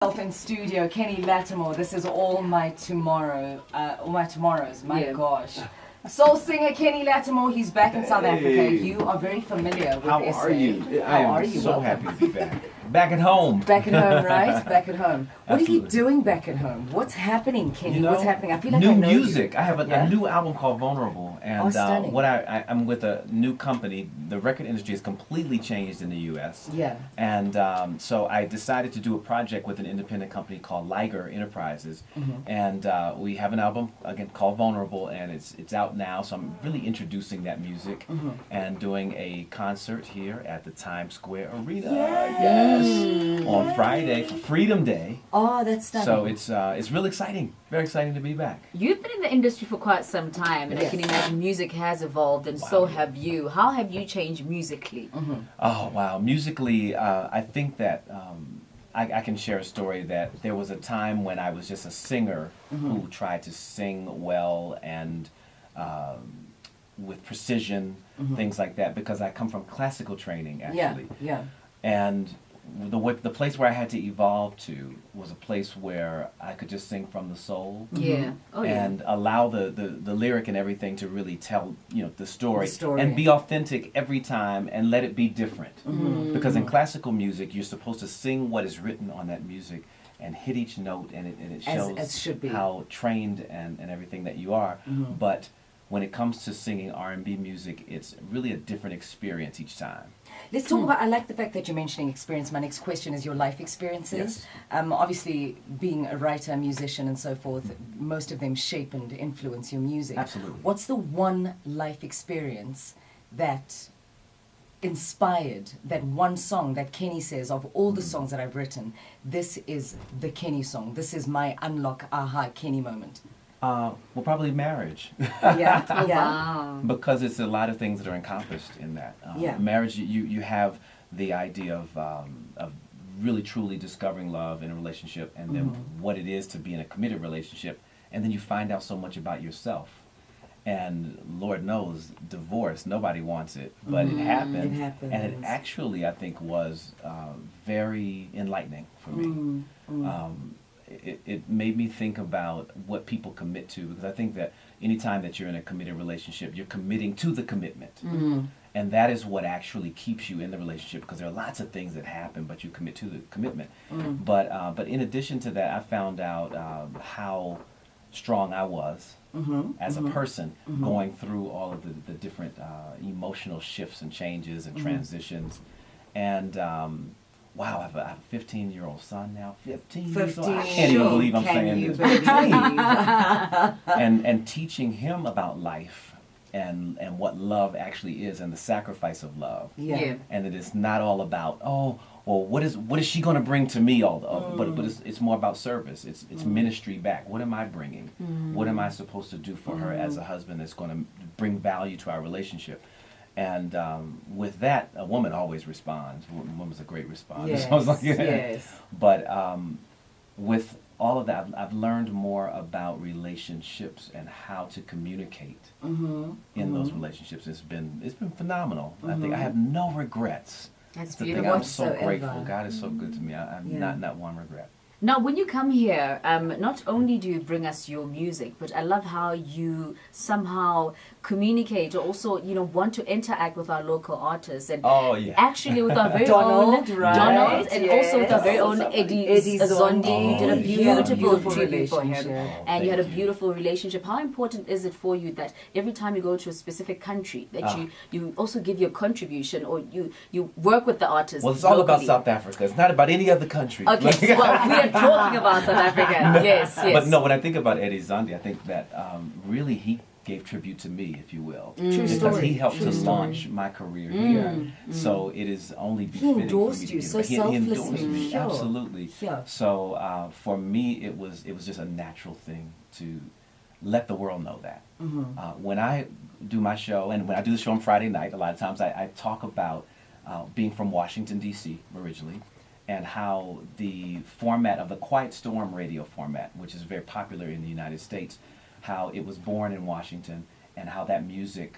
In studio, Kenny Lattimore. This is all my tomorrows. My gosh. Soul singer Kenny Lattimore. He's back in South Africa. You are very familiar with How SA. are you? How are you? So Welcome. happy to be back. Back at home. Back at home, right? Back at home. What Absolutely. are you doing back at home? What's happening, Kenny? You know, What's happening? I feel like new I know music. You. I have Yeah? a new album called Vulnerable, and stunning. I'm with a new company. The record industry has completely changed in the U.S. Yeah. And so I decided to do a project with an independent company called Liger Enterprises, and we have an album again called Vulnerable, and it's out now. So I'm really introducing that music and doing a concert here at the Times Square Arena. Yes, on Friday for Freedom Day. Oh, that's stunning. So it's really exciting. Very exciting to be back. You've been in the industry for quite some time, and I can imagine music has evolved, and so have you. How have you changed musically? Oh, wow. Musically, I think that I can share a story that there was a time when I was just a singer who tried to sing well and with precision, things like that, because I come from classical training, actually. Yeah. And the place where I had to evolve to was a place where I could just sing from the soul. Yeah. Oh, yeah. And allow the lyric and everything to really tell, the story, story. and be authentic every time and let it be different. Because in classical music, you're supposed to sing what is written on that music and hit each note, and it shows as should be. how trained and everything that you are. But when it comes to singing R&B music, it's really a different experience each time. Let's talk about, I like the fact that you're mentioning experience. My next question is your life experiences. Obviously, being a writer, musician, and so forth, most of them shape and influence your music. Absolutely. What's the one life experience that inspired that one song that Kenny says, of all the songs that I've written, this is the Kenny song, this is my unlock, aha, Kenny moment? Well, probably marriage. Yeah, Oh, yeah. wow. Because it's a lot of things that are encompassed in that. Marriage, you have the idea of really truly discovering love in a relationship, and then what it is to be in a committed relationship, and then you find out so much about yourself. And Lord knows, divorce, nobody wants it, but it happened. It happens. And it actually, I think, was very enlightening for me. It made me think about what people commit to, because I think that anytime that you're in a committed relationship, you're committing to the commitment. And that is what actually keeps you in the relationship, because there are lots of things that happen, but you commit to the commitment. But in addition to that, I found out how strong I was as a person, going through all of the different emotional shifts and changes and transitions. And wow, I have a 15-year-old son now. 15 years old. I can't even believe I'm saying this. 15. And teaching him about life and what love actually is, and the sacrifice of love. Yeah. And that it's not all about, oh, well, what is she going to bring to me? But it's more about service. It's ministry back. What am I bringing? What am I supposed to do for her as a husband that's going to bring value to our relationship? And with that, a woman always responds. A woman's a great responder. Yes, So I was like, yes. But with all of that, I've learned more about relationships and how to communicate in those relationships. It's been phenomenal. I think I have no regrets. That's the thing. beautiful. I'm so Whatsoever. grateful. God is so good to me. I'm not one regret. Now, when you come here, not only do you bring us your music, but I love how you somehow communicate, or also, want to interact with our local artists, and actually with our very Donald, own right? Donald, and Yes. also with our very own Eddie Zondi. You did a beautiful tribute for him, relationship. and you had a Thank you. beautiful relationship. How important is it for you that every time you go to a specific country, that you also give your contribution, or you work with the artists? Well, it's all about locally? South Africa. It's not about any other country. Okay, well, we are talking about South Africa. Yes. But no, when I think about Eddie Zondi, I think that really he gave tribute to me, if you will. True Because story. he helped True to story. launch my career here. So it is only befitting endorsed for me to you be so here. He endorsed selflessly, me, sure. absolutely. Yeah. So for me, it was just a natural thing to let the world know that. When I do my show, and when I do the show on Friday night, a lot of times I talk about being from Washington, D.C. originally, and how the format of the Quiet Storm radio format, which is very popular in the United States, how it was born in Washington, and how that music,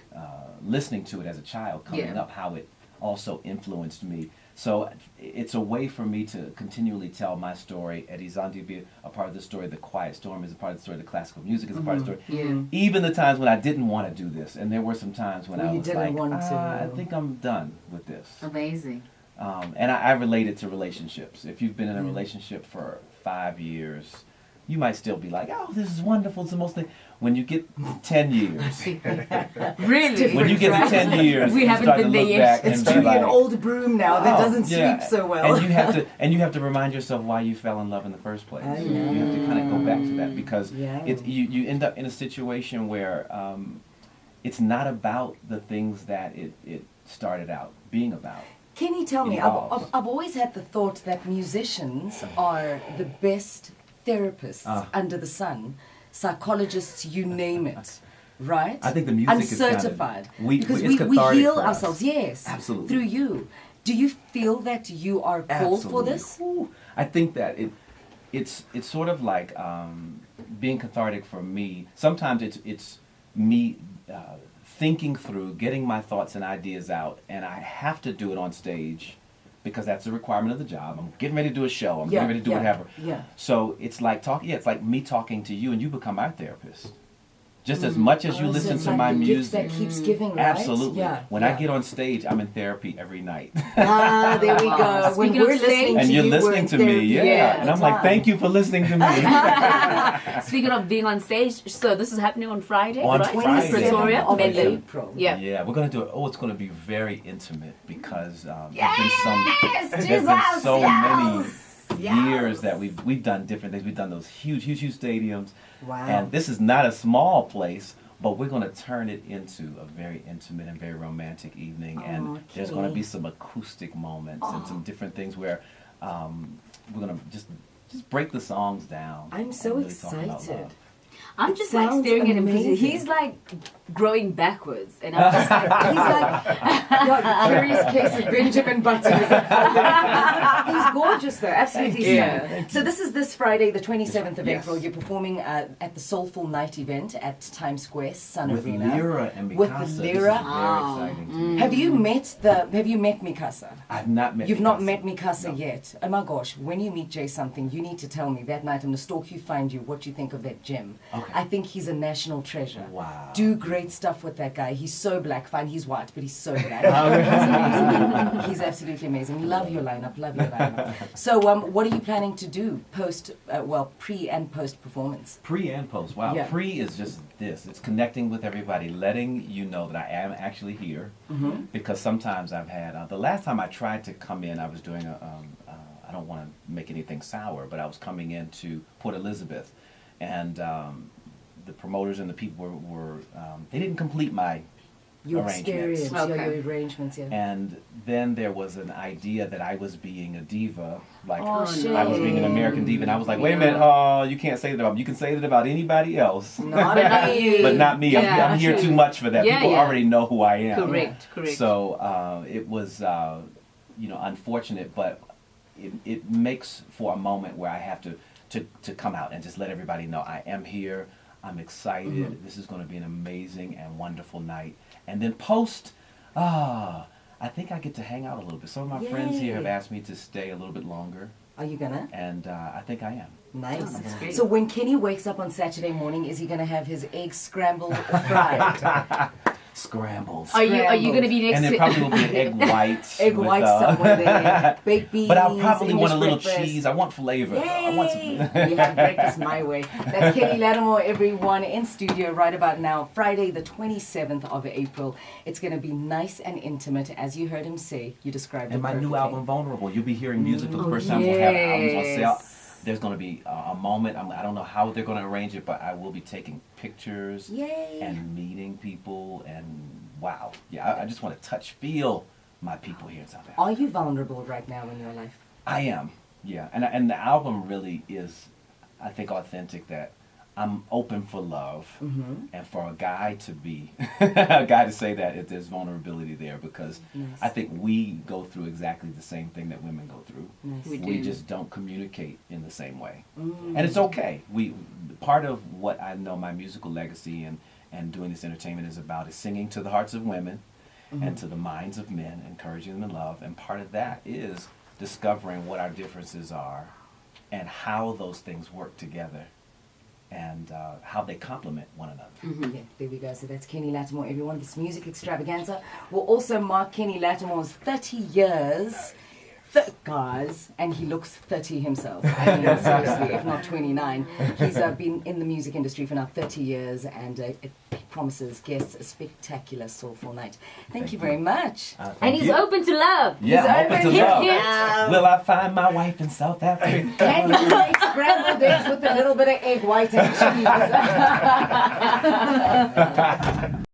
listening to it as a child, coming up, how it also influenced me So it's a way for me to continually tell my story. Eddie's on to be a part of the story. The Quiet Storm is a part of the story. The classical music is a part of the story. Yeah. Even the times when I didn't want to do this, and there were some times when I was like, I to. think I'm done with this. Amazing. And I relate it to relationships. If you've been in a relationship for 5 years, you might still be like, oh, this is wonderful. It's the most thing. When you get 10 years, Really? when you get to 10 years, We you haven't start been to there look yet. back It's and be truly like, an old broom now that doesn't yeah. sweep so well. And you have to remind yourself why you fell in love in the first place. I You know. have to kind of go back to that because Yeah. you end up in a situation where it's not about the things that it started out being about. Kenny, tell me, Evolves. I've always had the thought that musicians are the best therapists under the sun, psychologists, you name it, right? I think the music is kind of- uncertified. it's we cathartic heal for us. ourselves, yes, Absolutely. through you. Do you feel that you are called for Absolutely. this? Ooh. I think that it's sort of like being cathartic for me. Sometimes it's me thinking through, getting my thoughts and ideas out, and I have to do it on stage because that's a requirement of the job. I'm getting ready to do a show. I'm getting ready to do whatever. Yeah. So it's like it's like me talking to you, and you become our therapist. Just as much as you So listen it's to like my the gift music. that keeps giving, right? Absolutely. Yeah. When yeah. I get on stage, I'm in therapy every night. Ah, there we go. When Speaking of we're stage- listening And to you're you, we're listening in to me, therapy yeah. all And the I'm like, time. thank you for listening to me. Speaking of being on stage, so this is happening on Friday, On right? Friday. Pretoria, of Menlyn. April. Yeah. Yeah, we're gonna do it. Oh, it's gonna be very intimate because Yes, there's been Jesus, so many yes. years that we've done different things. We've done those huge stadiums, Wow. and this is not a small place. But we're going to turn it into a very intimate and very romantic evening, and there's going to Kenny. be some acoustic moments and some different things where we're going to just break the songs down. I'm and so really talk about excited. love. I'm It just like sounds staring at him because amazing. he's like growing backwards, and I'm just like, He's like, the curious case of Benjamin Button. He's gorgeous though, absolutely Yeah. stunning. So this is this Friday, the 27th of Yes. April. You're performing at the Soulful Night event at Times Square, Sun With Arena. Lyra and Mikasa. With This is Lyra. very exciting to me. Have you met Mikasa? I've not met You've Mikasa. not met Mikasa No. yet. Oh my gosh, when you meet Jay something, you need to tell me that night. I'm going to stalk you, find you, what you think of that gem. Okay. I think he's a national treasure. Wow. Do great stuff with that guy. He's so black. Fine, he's white, but he's so black. He's amazing. He's absolutely amazing. Love your lineup. Love your lineup. So, what are you planning to do pre and post performance? Pre and post. Wow. Yeah. Pre is just this. It's connecting with everybody, letting you know that I am actually here. Mm-hmm. Because sometimes I've had, the last time I tried to come in, I was doing I don't want to make anything sour, but I was coming into Port Elizabeth. And the promoters and the people were they didn't complete my Your arrangements. experience, Okay. your arrangements, yeah. And then there was an idea that I was being a diva, like Oh, shit. I was being an American diva, and I was like, wait a minute, oh, you can't say that about me. You can say that about anybody else, Not about you. but not me. Yeah, I'm here true. too much for that. Yeah, People yeah. already know who I am. correct. So it was, unfortunate, but it makes for a moment where I have to come out and just let everybody know I am here. I'm excited. Mm-hmm. This is going to be an amazing and wonderful night. And then post, I think I get to hang out a little bit. Some of my friends here have Yay. asked me to stay a little bit longer, Are you gonna? and I think I am. Nice. Oh, that's great. So when Kenny wakes up on Saturday morning, is he gonna have his eggs scrambled or fried? Scrambled. Are you going to be next And there to? probably will be an egg white. Egg with, white somewhere there. Baked beans. But I'll probably want a English little breakfast. cheese. I want flavor. Though. I want Yay! some. We have breakfast my way. That's Kenny Lattimore, everyone, in studio right about now, Friday the 27th of April. It's going to be nice and intimate, as you heard him say. You described it And my new perfectly. album, Vulnerable. You'll be hearing music for the first time. We'll have albums on sale. Yes. There's going to be a moment. I don't know how they're going to arrange it, but I will be taking pictures Yay! and meeting people. And wow, yeah, I just want to feel my people here in South Africa. Are you vulnerable right now in your life? I am, yeah, and the album really is, I think, authentic. That I'm open for love, and for a guy to be a guy to say that there's vulnerability there, because Nice. I think we go through exactly the same thing that women go through. Nice. We We do. just don't communicate in the same way, and it's okay. Part of what I know my musical legacy and doing this entertainment is about is singing to the hearts of women, and to the minds of men, encouraging them in love. And part of that is discovering what our differences are and how those things work together and how they complement one another. Yeah, there we go. So that's Kenny Lattimore, everyone. This music extravaganza will also mark Kenny Lattimore's 30 years. Guys, and he looks 30 himself. I mean, seriously, if not 29. He's been in the music industry for now 30 years, and it promises guests a spectacular Soulful Night. Thank you very much. And he's open to love. Yeah, open to love. Hit. Will I find my wife in South Africa? Can you make scrambled eggs with a little bit of egg white and cheese?